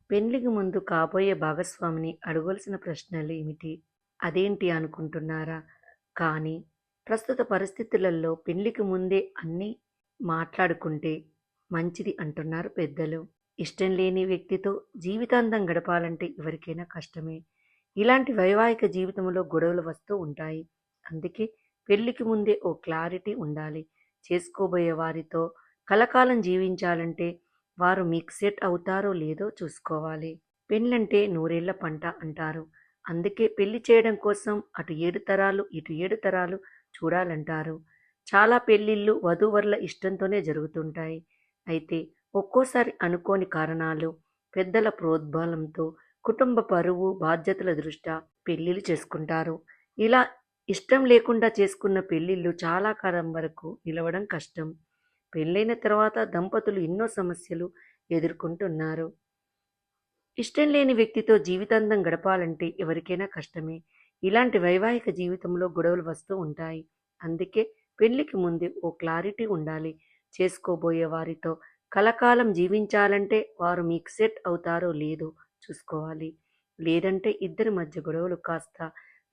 పెండ్లికి ముందు కాబోయే భాగస్వామిని అడగవలసిన ప్రశ్నలు ఏమిటి? అదేంటి అనుకుంటున్నారా? కానీ ప్రస్తుత పరిస్థితులలో పెండ్లికి ముందే అన్నీ మాట్లాడుకుంటే మంచిది అంటున్నారు పెద్దలు. ఇష్టం లేని వ్యక్తితో జీవితాంతం గడపాలంటే ఎవరికైనా కష్టమే. ఇలాంటి వైవాహిక జీవితంలో గొడవలు వస్తూ ఉంటాయి. అందుకే పెళ్లికి ముందే ఓ క్లారిటీ ఉండాలి. చేసుకోబోయే వారితో కలకాలం జీవించాలంటే వారు మీకు సెట్ అవుతారో లేదో చూసుకోవాలి. పెళ్ళంటే నూరేళ్ల పంట అంటారు. అందుకే పెళ్లి చేయడం కోసం అటు 7 తరాలు, ఇటు 7 తరాలు చూడాలంటారు. చాలా పెళ్ళిళ్ళు వధూవరుల ఇష్టంతోనే జరుగుతుంటాయి. అయితే ఒక్కోసారి అనుకోని కారణాలు, పెద్దల ప్రోద్బలంతో కుటుంబ పరువు, బాధ్యతల దృష్ట్యా పెళ్ళిళ్ళు చేసుకుంటారు. ఇలా ఇష్టం లేకుండా చేసుకున్న పెళ్ళిళ్ళు చాలా కాలం వరకు నిలవడం కష్టం. పెళ్ళైన తర్వాత దంపతులు ఎన్నో సమస్యలు ఎదుర్కొంటున్నారు. ఇష్టం లేని వ్యక్తితో జీవితాంతం గడపాలంటే ఎవరికైనా కష్టమే. ఇలాంటి వైవాహిక జీవితంలో గొడవలు వస్తూ ఉంటాయి. అందుకే పెళ్లికి ముందే ఓ క్లారిటీ ఉండాలి. చేసుకోబోయే వారితో కలకాలం జీవించాలంటే వారు మీకు సెట్ అవుతారో లేదో చూసుకోవాలి. లేదంటే ఇద్దరి మధ్య గొడవలు కాస్త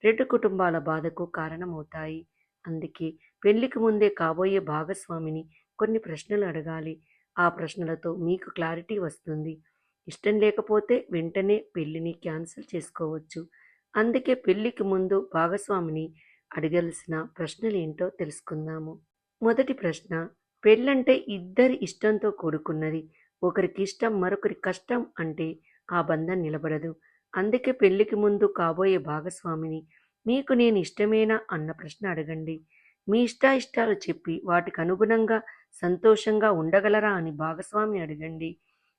రెండు కుటుంబాల బాధకు కారణమవుతాయి. అందుకే పెళ్లికి ముందే కాబోయే భాగస్వామిని కొన్ని ప్రశ్నలు అడగాలి. ఆ ప్రశ్నలతో మీకు క్లారిటీ వస్తుంది. ఇష్టం లేకపోతే వెంటనే పెళ్లిని క్యాన్సిల్ చేసుకోవచ్చు. అందుకే పెళ్లికి ముందు భాగస్వామిని అడగాల్సిన ప్రశ్నలేంటో తెలుసుకుందాము. మొదటి ప్రశ్న, పెళ్ళంటే ఇద్దరి ఇష్టంతో కూడుకున్నది. ఒకరికి ఇష్టం మరొకరి కష్టం అంటే ఆ బంధం నిలబడదు. అందుకే పెళ్లికి ముందు కాబోయే భాగస్వామిని మీకు నేను ఇష్టమేనా అన్న ప్రశ్న అడగండి. మీ ఇష్టాయిష్టాలు చెప్పి వాటికి అనుగుణంగా సంతోషంగా ఉండగలరా అని భాగస్వామిని అడగండి.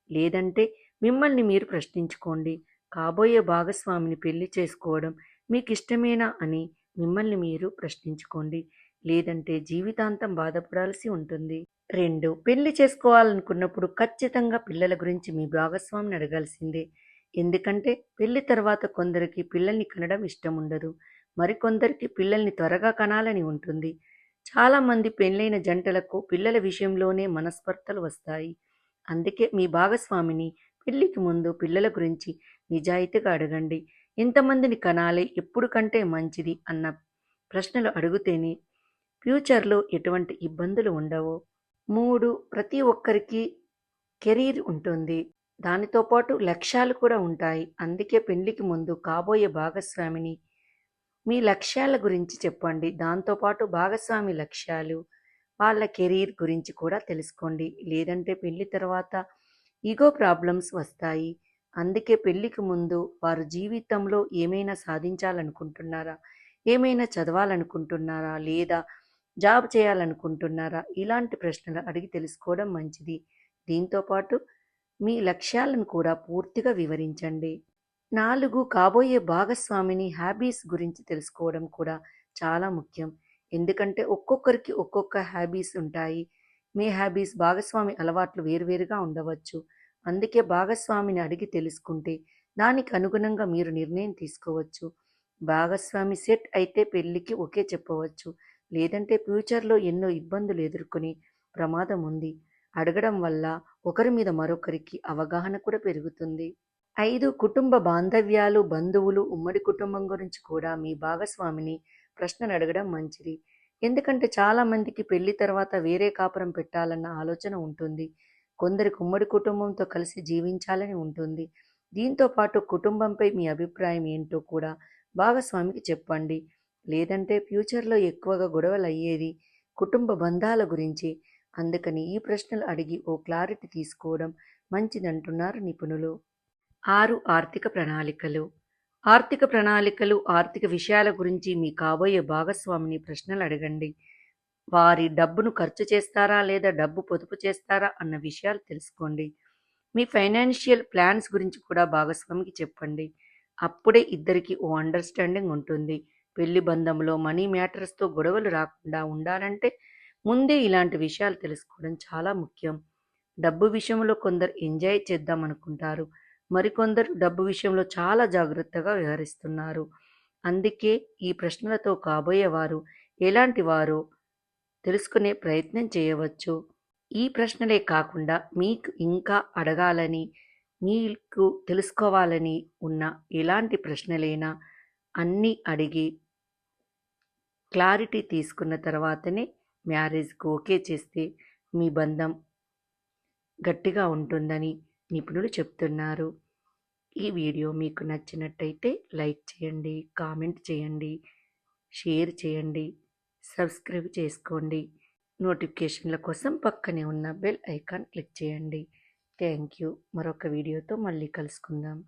లేదంటే మిమ్మల్ని మీరు ప్రశ్నించుకోండి. కాబోయే భాగస్వామిని పెళ్లి చేసుకోవడం మీకు ఇష్టమేనా అని మిమ్మల్ని మీరు ప్రశ్నించుకోండి. లేదంటే జీవితాంతం బాధపడాల్సి ఉంటుంది. 2. పెళ్లి చేసుకోవాలనుకున్నప్పుడు ఖచ్చితంగా పిల్లల గురించి మీ భాగస్వామిని అడగాల్సిందే. ఎందుకంటే పెళ్లి తర్వాత కొందరికి పిల్లల్ని కనడం ఇష్టం ఉండదు. మరికొందరికి పిల్లల్ని త్వరగా కనాలని ఉంటుంది. చాలామంది పెళ్ళైన జంటలకు పిల్లల విషయంలోనే మనస్పర్ధలు వస్తాయి. అందుకే మీ భాగస్వామిని పెళ్లికి ముందు పిల్లల గురించి నిజాయితీగా అడగండి. ఎంతమందిని కనాలి, ఎప్పుడు కంటే మంచిది అన్న ప్రశ్నలు అడిగితేనే ఫ్యూచర్లో ఎటువంటి ఇబ్బందులు ఉండవు. 3. ప్రతి ఒక్కరికి కెరీర్ ఉంటుంది. దానితో పాటు లక్ష్యాలు కూడా ఉంటాయి. అందుకే పెళ్లికి ముందు కాబోయే భాగస్వామిని మీ లక్ష్యాల గురించి చెప్పండి. దాంతోపాటు భాగస్వామి లక్ష్యాలు, వాళ్ళ కెరీర్ గురించి కూడా తెలుసుకోండి. లేదంటే పెళ్లి తర్వాత ఈగో ప్రాబ్లమ్స్ వస్తాయి. అందుకే పెళ్లికి ముందు వారు జీవితంలో ఏమైనా సాధించాలనుకుంటున్నారా? ఏమైనా చదవాలనుకుంటున్నారా? లేదా జాబ్ చేయాలనుకుంటున్నారా? ఇలాంటి ప్రశ్నలు అడిగి తెలుసుకోవడం మంచిది. దీంతో పాటు మీ లక్ష్యాలను కూడా పూర్తిగా వివరించండి. 4. కాబోయే భాగస్వామిని హ్యాబీస్ గురించి తెలుసుకోవడం కూడా చాలా ముఖ్యం. ఎందుకంటే ఒక్కొక్కరికి ఒక్కొక్క హ్యాబీస్ ఉంటాయి. మీ హ్యాబీస్, భాగస్వామి అలవాట్లు వేరువేరుగా ఉండవచ్చు. అందుకే భాగస్వామిని అడిగి తెలుసుకుంటే దానికి అనుగుణంగా మీరు నిర్ణయం తీసుకోవచ్చు. భాగస్వామి సెట్ అయితే పెళ్లికి ఓకే చెప్పవచ్చు. లేదంటే ఫ్యూచర్లో ఎన్నో ఇబ్బందులు ఎదుర్కొనే ప్రమాదం ఉంది. అడగడం వల్ల ఒకరి మీద మరొకరికి అవగాహన కూడా పెరుగుతుంది. 5. కుటుంబ బాంధవ్యాలు, బంధువులు, ఉమ్మడి కుటుంబం గురించి కూడా మీ భాగస్వామిని ప్రశ్నలు అడగడం మంచిది. ఎందుకంటే చాలామందికి పెళ్లి తర్వాత వేరే కాపురం పెట్టాలన్న ఆలోచన ఉంటుంది. కొందరికి ఉమ్మడి కుటుంబంతో కలిసి జీవించాలని ఉంటుంది. దీంతో పాటు కుటుంబంపై మీ అభిప్రాయం ఏంటో కూడా భాగస్వామికి చెప్పండి. లేదంటే ఫ్యూచర్లో ఎక్కువగా గొడవలు అయ్యేది కుటుంబ బంధాల గురించి. అందుకని ఈ ప్రశ్నలు అడిగి ఓ క్లారిటీ తీసుకోవడం మంచిదంటున్నారు నిపుణులు. 6. ఆర్థిక ప్రణాళికలు. ఆర్థిక ప్రణాళికలు, ఆర్థిక విషయాల గురించి మీ కాబోయే భాగస్వామిని ప్రశ్నలు అడగండి. వారి డబ్బును ఖర్చు చేస్తారా లేదా డబ్బు పొదుపు చేస్తారా అన్న విషయాలు తెలుసుకోండి. మీ ఫైనాన్షియల్ ప్లాన్స్ గురించి కూడా భాగస్వామికి చెప్పండి. అప్పుడే ఇద్దరికి ఓ అండర్స్టాండింగ్ ఉంటుంది. పెళ్లి బంధంలో మనీ మ్యాటర్స్తో గొడవలు రాకుండా ఉండాలంటే ముందే ఇలాంటి విషయాలు తెలుసుకోవడం చాలా ముఖ్యం. డబ్బు విషయంలో కొందరు ఎంజాయ్ చేద్దాం అనుకుంటారు. మరికొందరు డబ్బు విషయంలో చాలా జాగ్రత్తగా వ్యవహరిస్తున్నారు. అందుకే ఈ ప్రశ్నలతో కాబోయేవారు ఎలాంటి వారో తెలుసుకునే ప్రయత్నం చేయవచ్చు. ఈ ప్రశ్నలే కాకుండా మీకు ఇంకా అడగాలని మీకు తెలుసుకోవాలని ఉన్న ఎలాంటి ప్రశ్నలైనా అన్నీ అడిగి క్లారిటీ తీసుకున్న తర్వాతనే మ్యారేజ్‌కి ఓకే చేస్తే మీ బంధం గట్టిగా ఉంటుందని నిపుణులు చెప్తున్నారు. ఈ వీడియో మీకు నచ్చినట్టయితే లైక్ చేయండి, కామెంట్ చేయండి, షేర్ చేయండి, సబ్స్క్రైబ్ చేసుకోండి. నోటిఫికేషన్ల కోసం పక్కనే ఉన్న బెల్ ఐకాన్ క్లిక్ చేయండి. Thank you. మరొక వీడియోతో మళ్ళీ కలుసుకుందాం.